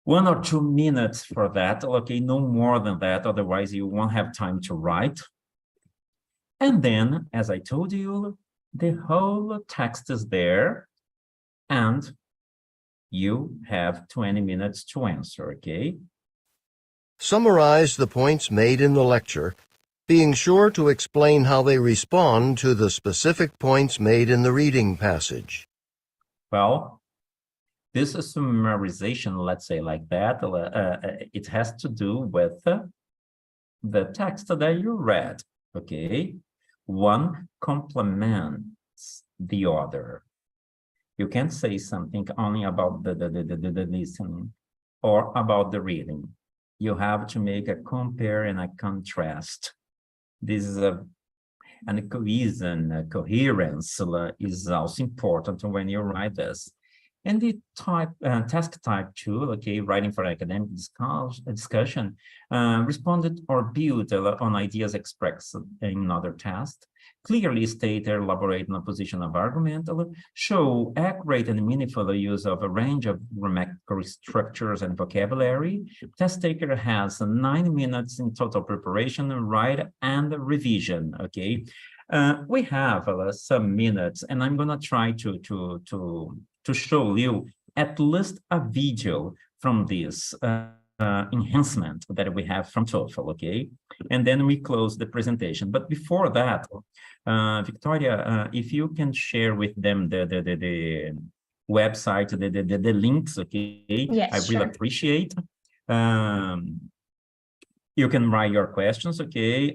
1 or 2 minutes for that, okay, no more than that, otherwise you won't have time to write. And then, as I told you, the whole text is there, and you have 20 minutes to answer, okay? Summarize the points made in the lecture, being sure to explain how they respond to the specific points made in the reading passage. Well, this is summarization, let's say like that. It has to do with the text that you read, okay? One complements the other. You can't say something only about the listening or about the reading. You have to make a compare and a contrast. This is and cohesion, coherence is also important when you write this. And the task type 2, okay, writing for academic discussion, responded or built on ideas expressed in another task, clearly state or elaborate on a position of argument, show accurate and meaningful use of a range of grammatical structures and vocabulary. Test taker has 9 minutes in total preparation, write, and revision, okay? We have some minutes, and I'm gonna try to show you at least a video from this enhancement that we have from TOEFL, okay? And then we close the presentation. But before that, Victoria, if you can share with them the website, the links, okay? Yes, I really sure. appreciate. You can write your questions, okay?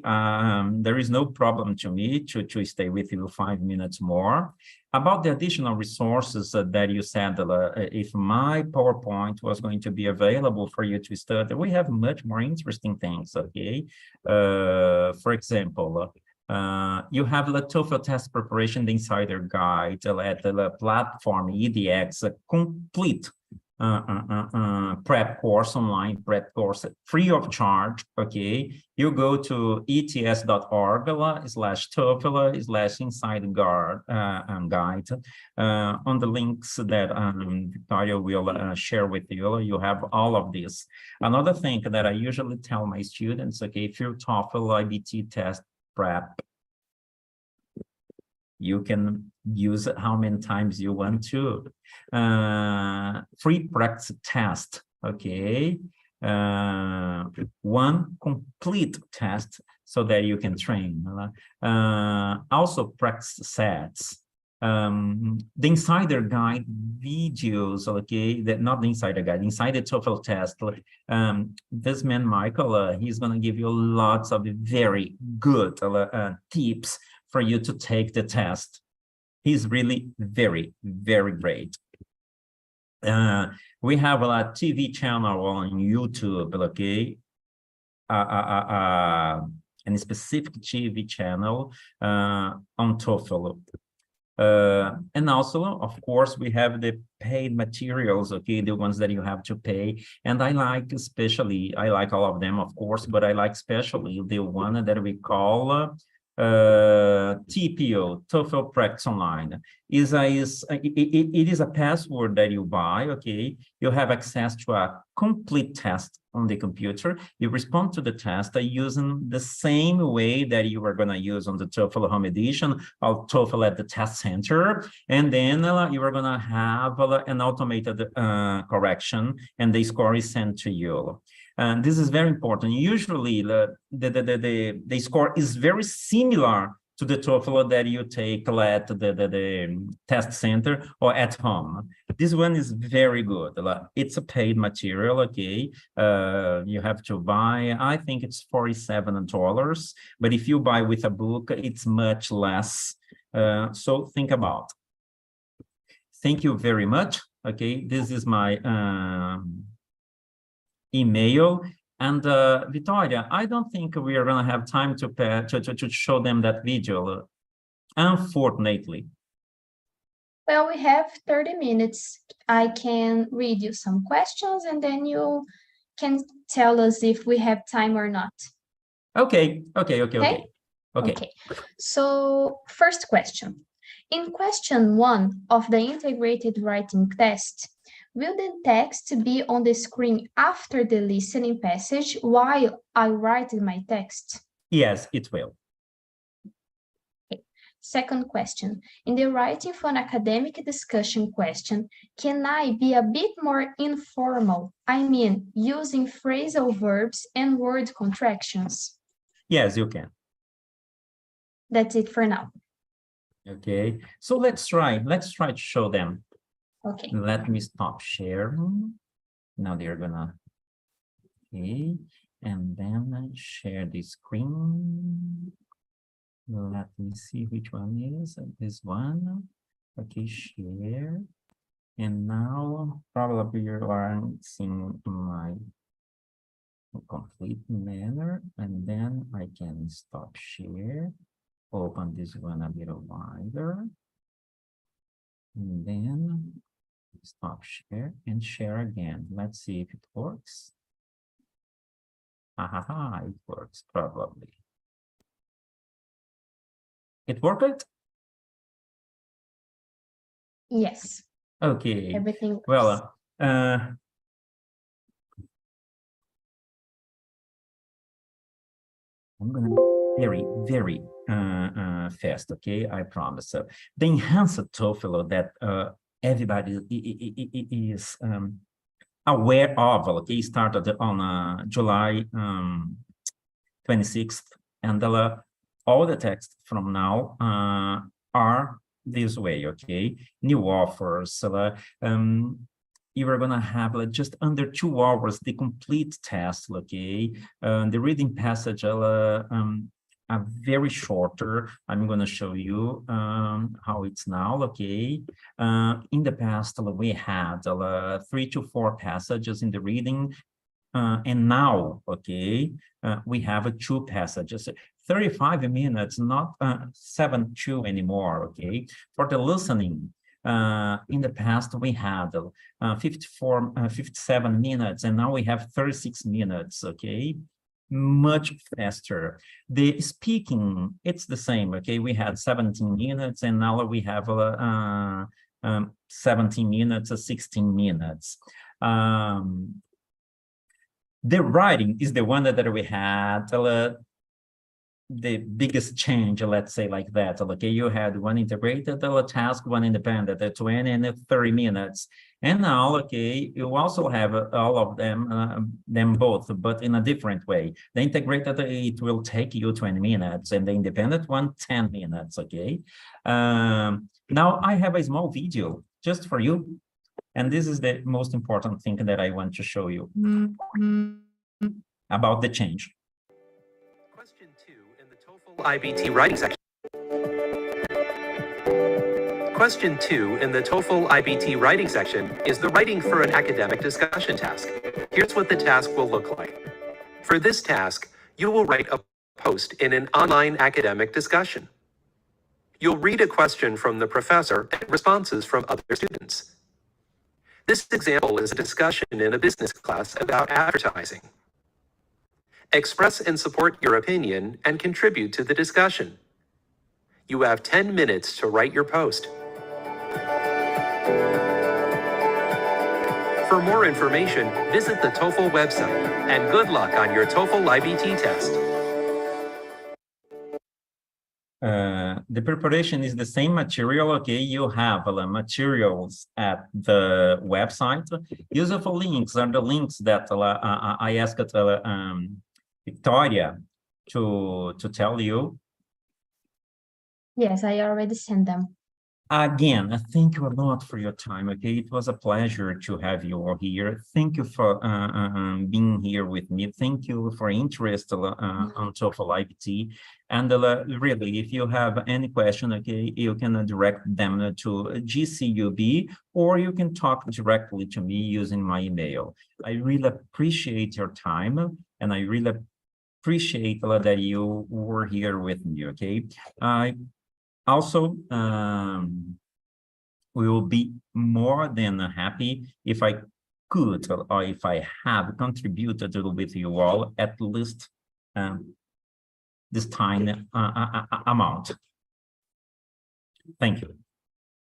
There is no problem to me to stay with you 5 minutes more. About the additional resources that you said, if my PowerPoint was going to be available for you to study, we have much more interesting things, okay? For example, you have the TOEFL test preparation, the insider guide at the platform EDX, complete prep course, online prep course, free of charge, okay? You go to ets.org/TOEFL/inside guide. On the links that Victoria will share with you, you have all of this. Another thing that I usually tell my students, okay, if you're TOEFL IBT test prep, you can use it how many times you want to. Free practice test, okay? One complete test so that you can train. Also practice sets. The insider guide videos, okay, that not the insider guide, inside the TOEFL test. This man, Michael, he's gonna give you lots of very good tips for you to take the test. He's really very, very great. We have a TV channel on YouTube, okay? A specific TV channel on TOEFL. And also, of course, we have the paid materials, okay, the ones that you have to pay. And I like especially, I like all of them, of course, but I like especially the one that we call TPO, TOEFL Practice Online. It is a password that you buy, okay? You have access to a complete test on the computer. You respond to the test using the same way that you are gonna use on the TOEFL Home Edition or TOEFL at the test center. And then you are gonna have an automated correction, and the score is sent to you. And this is very important. Usually the score is very similar to the TOEFL that you take at the test center or at home. This one is very good. It's a paid material, okay? You have to buy, I think it's $47, but if you buy with a book, it's much less. So think about. Thank you very much. Okay, this is my email. And Victoria, I don't think we are going to have time to show them that video, unfortunately. Well, we have 30 minutes. I can read you some questions and then you can tell us if we have time or not. Okay. So first question. In question 1 of the integrated writing test, will the text be on the screen after the listening passage while I write my text? Yes, it will. Okay. Second question. In the writing for an academic discussion question, can I be a bit more informal? I mean, using phrasal verbs and word contractions? Yes, you can. That's it for now. Okay, so let's try to show them. Okay. Let me stop sharing. Now they're gonna, okay, and then share the screen. Let me see which one is this one. Okay, share. And now probably you aren't seeing my complete manner, and then I can stop share. Open this one a little wider, and then stop share and share again. Let's see if it works. It works probably. It worked? Yes. Okay. Everything works. Well, I'm gonna very, very fast, okay? I promise. So the enhanced TOEFL that everybody is aware of, okay, started on July 26th, and all the texts from now are this way, okay? New offers. You are gonna have just under 2 hours the complete test, okay? The reading passage are very shorter. I'm gonna show you how it's now, okay? In the past, we had 3 to 4 passages in the reading, and now, okay, we have 2 passages. 35 minutes, not 7-2 anymore, okay? For the listening, In the past, we had 57 minutes, and now we have 36 minutes, okay? Much faster. The speaking, it's the same, okay? We had 17 minutes, and now we have 17 minutes or 16 minutes. The writing is the one that we had the biggest change, let's say like that. Okay, you had one integrated task, one independent, 20 and 30 minutes. And now, okay, you also have all of them both, but in a different way. The integrated, it will take you 20 minutes, and the independent one, 10 minutes, okay? Now I have a small video just for you. And this is the most important thing that I want to show you about the change. Question 2 in the TOEFL iBT writing section. Question 2 in the TOEFL iBT writing section is the writing for an academic discussion task. Here's what the task will look like. For this task, you will write a post in an online academic discussion. You'll read a question from the professor and responses from other students. This example is a discussion in a business class about advertising. Express and support your opinion and contribute to the discussion. You have 10 minutes to write your post. For more information, visit the TOEFL website, and good luck on your TOEFL iBT test. The preparation is the same material, okay? You have materials at the website. Useful links are the links that I asked Victoria to tell you. Yes, I already sent them. Again, thank you a lot for your time, okay? It was a pleasure to have you all here. Thank you for being here with me. Thank you for interest on TOEFL iBT. And really, if you have any question, okay, you can direct them to GCUB, or you can talk directly to me using my email. I really appreciate your time, and I really appreciate that you were here with me, okay? Also, we will be more than happy if I could, or if I have contributed with you all at least this time amount. Thank you.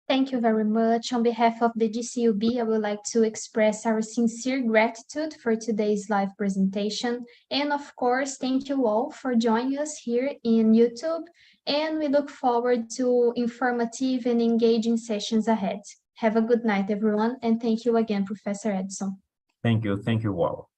Thank you very much. On behalf of the GCUB, I would like to express our sincere gratitude for today's live presentation. And of course, thank you all for joining us here in YouTube. And we look forward to informative and engaging sessions ahead. Have a good night, everyone. And thank you again, Professor Edson. Thank you all.